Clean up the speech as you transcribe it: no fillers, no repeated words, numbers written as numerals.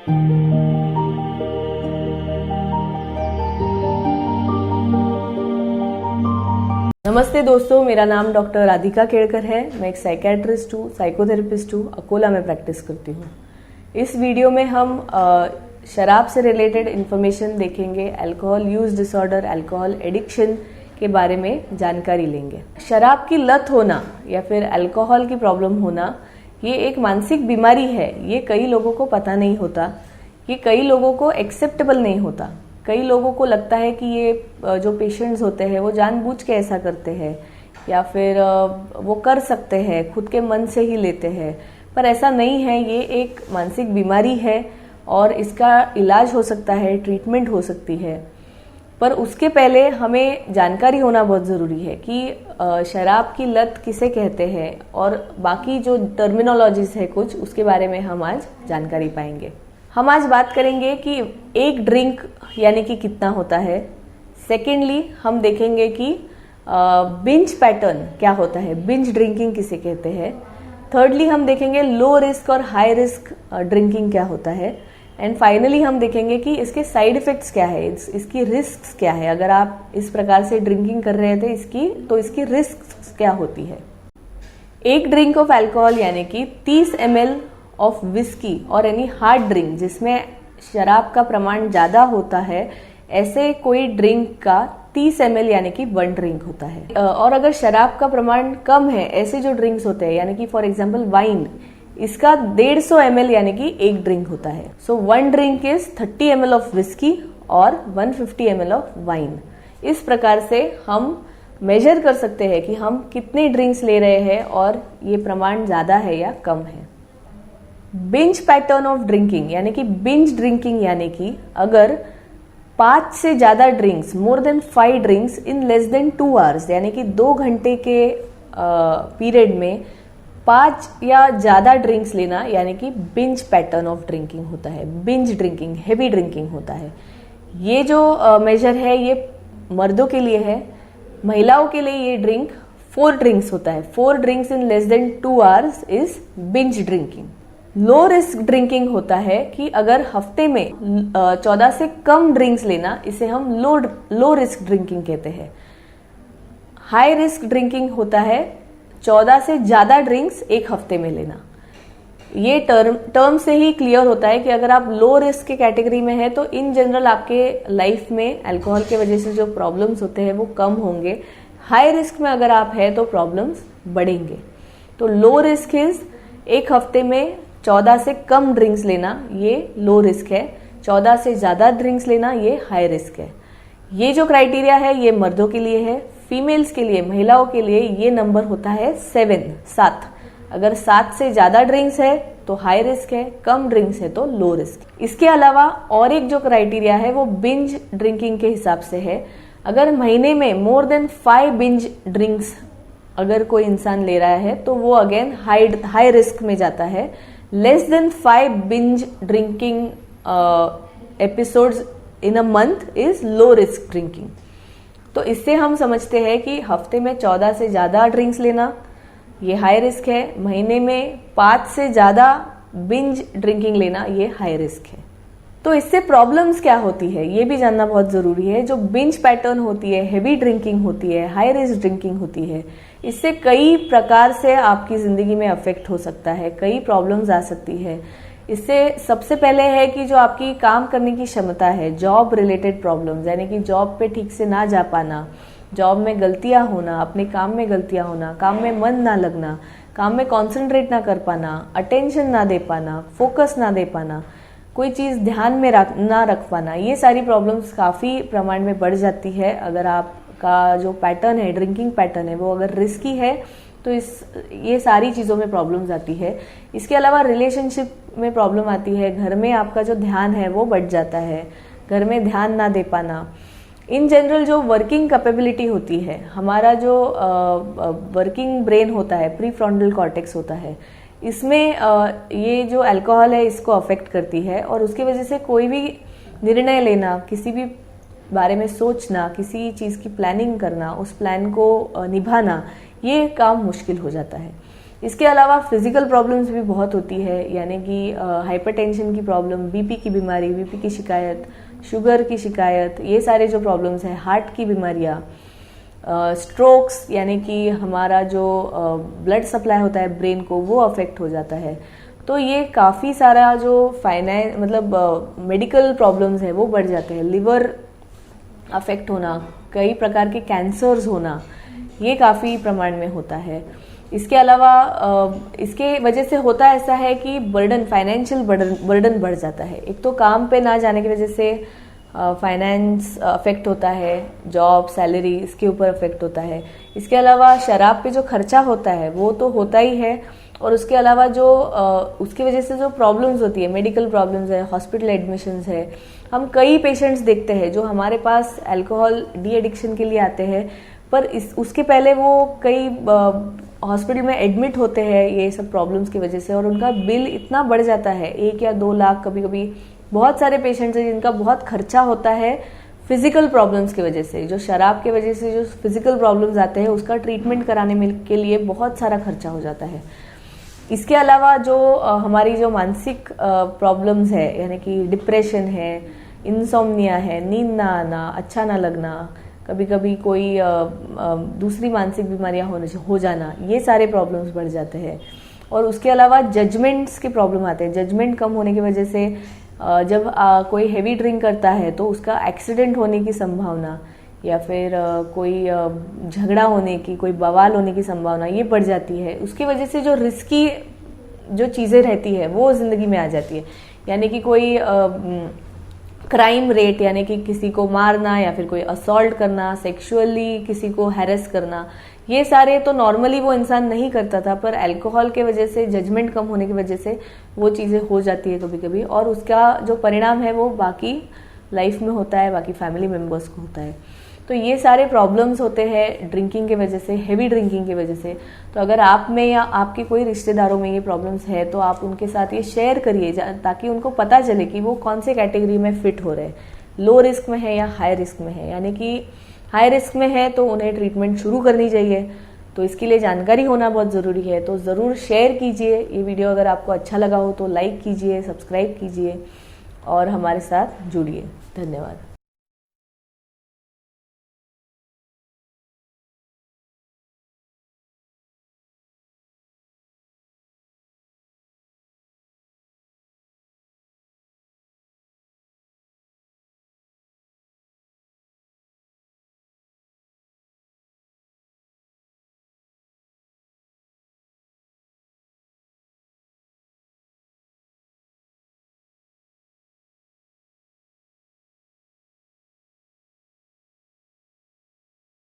नमस्ते दोस्तों, मेरा नाम डॉक्टर राधिका केड़कर है। मैं एक साइकेट्रिस्ट हूँ, साइकोथेरेपिस्ट हूँ, अकोला में प्रैक्टिस करती हूँ। इस वीडियो में हम शराब से रिलेटेड इन्फॉर्मेशन देखेंगे, alcohol use disorder, alcohol addiction के बारे में जानकारी लेंगे। शराब की लत होना या फिर अल्कोहल की प्रॉब्लम होना ये एक मानसिक बीमारी है। ये कई लोगों को पता नहीं होता, ये कई लोगों को एक्सेप्टेबल नहीं होता। कई लोगों को लगता है कि ये जो पेशेंट्स होते हैं वो जानबूझ के ऐसा करते हैं या फिर वो कर सकते हैं, खुद के मन से ही लेते हैं, पर ऐसा नहीं है। ये एक मानसिक बीमारी है और इसका इलाज हो सकता है, ट्रीटमेंट हो सकती है। पर उसके पहले हमें जानकारी होना बहुत ज़रूरी है कि शराब की लत किसे कहते हैं और बाकी जो टर्मिनोलॉजीज है कुछ, उसके बारे में हम आज जानकारी पाएंगे। हम आज बात करेंगे कि एक ड्रिंक यानी कि कितना होता है। सेकेंडली हम देखेंगे कि बिंज पैटर्न क्या होता है, बिंज ड्रिंकिंग किसे कहते हैं। थर्डली हम देखेंगे लो रिस्क और हाई रिस्क ड्रिंकिंग क्या होता है। एंड फाइनली हम देखेंगे कि इसके साइड इफेक्ट्स क्या है, इसकी रिस्क क्या है। अगर आप इस प्रकार से ड्रिंकिंग कर रहे थे इसकी रिस्क क्या होती है। एक ड्रिंक ऑफ अल्कोहल यानी कि 30 ml ऑफ विस्की और एनी हार्ड ड्रिंक जिसमें शराब का प्रमाण ज्यादा होता है, ऐसे कोई ड्रिंक का 30 ml यानी कि 1 ड्रिंक होता है। और अगर शराब का प्रमाण कम है, ऐसे जो ड्रिंक्स होते हैं यानी कि फॉर एग्जांपल वाइन, इसका 150 ml यानी कि 1 ड्रिंक होता है। सो 1 drink is 30 ml of whisky और 150 ml ऑफ वाइन। इस प्रकार से हम मेजर कर सकते हैं कि हम कितने ड्रिंक्स ले रहे हैं और ये प्रमाण ज्यादा है या कम है। बिंज पैटर्न ऑफ ड्रिंकिंग यानी कि बिंज ड्रिंकिंग यानी कि अगर 5 से ज्यादा drinks, more than 5 drinks in less than 2 hours यानी कि 2 घंटे के पीरियड में 5 या ज्यादा ड्रिंक्स लेना यानी कि बिंज पैटर्न ऑफ ड्रिंकिंग होता है। बिंज ड्रिंकिंग, हेवी ड्रिंकिंग होता है। ये जो मेजर है ये मर्दों के लिए है। महिलाओं के लिए ये ड्रिंक 4 ड्रिंक्स होता है। 4 drinks in less than 2 hours is binge drinking. Low risk drinking होता है कि अगर हफ्ते में 14 से कम ड्रिंक्स लेना, इसे हम लो रिस्क ड्रिंकिंग कहते हैं। हाई रिस्क ड्रिंकिंग होता है 14 से ज्यादा ड्रिंक्स एक हफ्ते में लेना। ये टर्म से ही क्लियर होता है कि अगर आप लो रिस्क के कैटेगरी में है तो इन जनरल आपके लाइफ में अल्कोहल के वजह से जो प्रॉब्लम्स होते हैं वो कम होंगे। हाई रिस्क में अगर आप है तो प्रॉब्लम्स बढ़ेंगे। तो लो रिस्क इज एक हफ्ते में 14 से कम ड्रिंक्स लेना, ये लो रिस्क है। 14 से ज्यादा ड्रिंक्स लेना ये हाई रिस्क है। ये जो क्राइटेरिया है ये मर्दों के लिए है। फीमेल्स के लिए, महिलाओं के लिए ये नंबर होता है 7। अगर 7 से ज्यादा ड्रिंक्स है तो हाई रिस्क है, कम ड्रिंक्स है तो लो रिस्क। इसके अलावा और एक जो क्राइटेरिया है वो बिंज ड्रिंकिंग के हिसाब से है। अगर महीने में मोर देन 5 बिंज ड्रिंक्स अगर कोई इंसान ले रहा है तो वो अगेन हाई रिस्क में जाता है। Less than 5 binge drinking episodes in a month is low risk drinking. तो इससे हम समझते हैं कि हफ्ते में 14 से ज्यादा ड्रिंक्स लेना ये हाई रिस्क है। महीने में 5 से ज्यादा बिंज ड्रिंकिंग लेना ये हाई रिस्क है। तो इससे प्रॉब्लम्स क्या होती है ये भी जानना बहुत जरूरी है। जो बिंज पैटर्न होती है, हेवी ड्रिंकिंग होती है, हाई रिस्क ड्रिंकिंग होती है, इससे कई प्रकार से आपकी जिंदगी में अफेक्ट हो सकता है, कई प्रॉब्लम्स आ सकती है। इससे सबसे पहले है कि जो आपकी काम करने की क्षमता है, जॉब रिलेटेड प्रॉब्लम्स यानी कि जॉब पे ठीक से ना जा पाना, जॉब में गलतियां होना, अपने काम में गलतियां होना, काम में मन ना लगना, काम में कॉन्सेंट्रेट ना कर पाना, अटेंशन ना दे पाना, फोकस ना दे पाना, कोई चीज ध्यान में ना रख पाना, ये सारी प्रॉब्लम्स काफी प्रमाण में बढ़ जाती है। अगर आपका जो पैटर्न है, ड्रिंकिंग पैटर्न है, वो अगर रिस्की है तो ये सारी चीजों में प्रॉब्लम्स आती है। इसके अलावा रिलेशनशिप में प्रॉब्लम आती है। घर में आपका जो ध्यान है वो बढ़ जाता है, घर में ध्यान ना दे पाना। इन जनरल जो वर्किंग कैपेबिलिटी होती है, हमारा जो वर्किंग ब्रेन होता है, प्री फ्रंटल कॉर्टेक्स होता है, इसमें ये जो अल्कोहल है इसको अफेक्ट करती है और उसकी वजह से कोई भी निर्णय लेना, किसी भी बारे में सोचना, किसी चीज की प्लानिंग करना, उस प्लान को निभाना, ये काम मुश्किल हो जाता है। इसके अलावा फिजिकल प्रॉब्लम्स भी बहुत होती है, यानी कि हाइपरटेंशन की प्रॉब्लम, बीपी की बीमारी, बीपी की शिकायत, शुगर की शिकायत, ये सारे जो प्रॉब्लम्स हैं, हार्ट की बीमारियाँ, स्ट्रोक्स, यानी कि हमारा जो ब्लड सप्लाई होता है ब्रेन को, वो अफेक्ट हो जाता है। तो ये काफ़ी सारा जो मेडिकल प्रॉब्लम्स है वो बढ़ जाते हैं। लिवर अफेक्ट होना, कई प्रकार के कैंसर्स होना, ये काफ़ी प्रमाण में होता है। इसके अलावा इसके वजह से होता ऐसा है कि फाइनेंशियल बर्डन बढ़ जाता है। एक तो काम पे ना जाने की वजह से फाइनेंस अफेक्ट होता है, जॉब, सैलरी, इसके ऊपर अफेक्ट होता है। इसके अलावा शराब पे जो खर्चा होता है वो तो होता ही है, और उसके अलावा जो उसकी वजह से जो प्रॉब्लम्स होती है, मेडिकल प्रॉब्लम्स है, हॉस्पिटल एडमिशन्स है। हम कई पेशेंट्स देखते हैं जो हमारे पास अल्कोहल डी एडिक्शन के लिए आते हैं, पर उसके पहले वो कई हॉस्पिटल में एडमिट होते हैं ये सब प्रॉब्लम्स की वजह से, और उनका बिल इतना बढ़ जाता है, 1 या 2 लाख, कभी कभी बहुत सारे पेशेंट्स हैं जिनका बहुत खर्चा होता है फिजिकल प्रॉब्लम्स की वजह से। जो शराब की वजह से जो फिजिकल प्रॉब्लम्स आते हैं उसका ट्रीटमेंट कराने के लिए बहुत सारा खर्चा हो जाता है। इसके अलावा जो हमारी जो मानसिक प्रॉब्लम्स है, यानी कि डिप्रेशन है, इंसोम्निया है, नींद ना आना, अच्छा ना लगना, कभी कभी कोई दूसरी मानसिक बीमारियां हो जाना, ये सारे प्रॉब्लम्स बढ़ जाते हैं। और उसके अलावा जजमेंट्स के प्रॉब्लम आते हैं। जजमेंट कम होने की वजह से जब कोई हेवी ड्रिंक करता है तो उसका एक्सीडेंट होने की संभावना, या फिर कोई झगड़ा होने की, कोई बवाल होने की संभावना, ये बढ़ जाती है। उसकी वजह से जो रिस्की जो चीज़ें रहती है वो ज़िंदगी में आ जाती है, यानी कि कोई क्राइम रेट, यानी कि किसी को मारना या फिर कोई असॉल्ट करना, सेक्सुअली किसी को हैरेस करना, ये सारे तो नॉर्मली वो इंसान नहीं करता था, पर अल्कोहल के वजह से, जजमेंट कम होने की वजह से वो चीज़ें हो जाती है कभी कभी, और उसका जो परिणाम है वो बाकी लाइफ में होता है, बाकी फैमिली मेम्बर्स को होता है। तो ये सारे प्रॉब्लम्स होते हैं ड्रिंकिंग के वजह से, हेवी ड्रिंकिंग की वजह से। तो अगर आप में या आपके कोई रिश्तेदारों में ये प्रॉब्लम्स है तो आप उनके साथ ये शेयर करिए, ताकि उनको पता चले कि वो कौन से कैटेगरी में फिट हो रहे हैं, लो रिस्क में है या हाई रिस्क में है। यानी कि हाई रिस्क में है तो उन्हें ट्रीटमेंट शुरू करनी चाहिए, तो इसके लिए जानकारी होना बहुत ज़रूरी है। तो ज़रूर शेयर कीजिए ये वीडियो, अगर आपको अच्छा लगा हो तो लाइक कीजिए, सब्सक्राइब कीजिए और हमारे साथ जुड़िए। धन्यवाद।